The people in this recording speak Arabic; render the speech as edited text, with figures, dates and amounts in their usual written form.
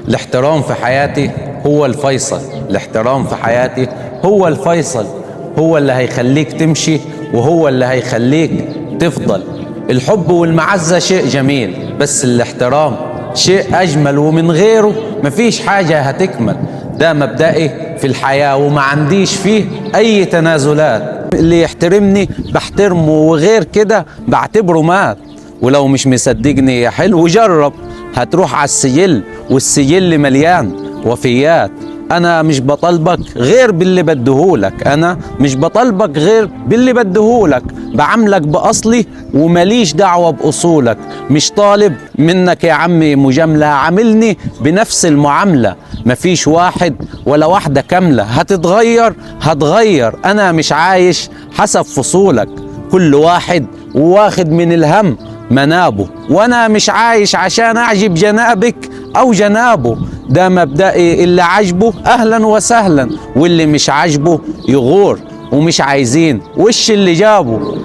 الاحترام في حياتي هو الفيصل. الاحترام في حياتي هو الفيصل، هو اللي هيخليك تمشي وهو اللي هيخليك تفضل. الحب والمعزة شيء جميل، بس الاحترام شيء أجمل، ومن غيره مفيش حاجة هتكمل. ده مبدئي في الحياة وما عنديش فيه أي تنازلات. اللي يحترمني بحترمه، وغير كده بعتبره مات. ولو مش مصدقني يا حلو جرب، هتروح على السجل، والسجل مليان وفيات. انا مش بطالبك غير باللي بديهولك، انا مش بطالبك غير باللي بديهولك، بعاملك باصلي ومليش دعوه باصولك. مش طالب منك يا عمي مجامله، عاملني بنفس المعامله. مفيش واحد ولا واحده كامله، هتغير. انا مش عايش حسب فصولك، كل واحد واخد من الهم منابه، وانا مش عايش عشان اعجب جنابك او جنابه. ده مبدئي، اللي عاجبه اهلا وسهلا، واللي مش عاجبه يغور، ومش عايزين وش اللي جابه.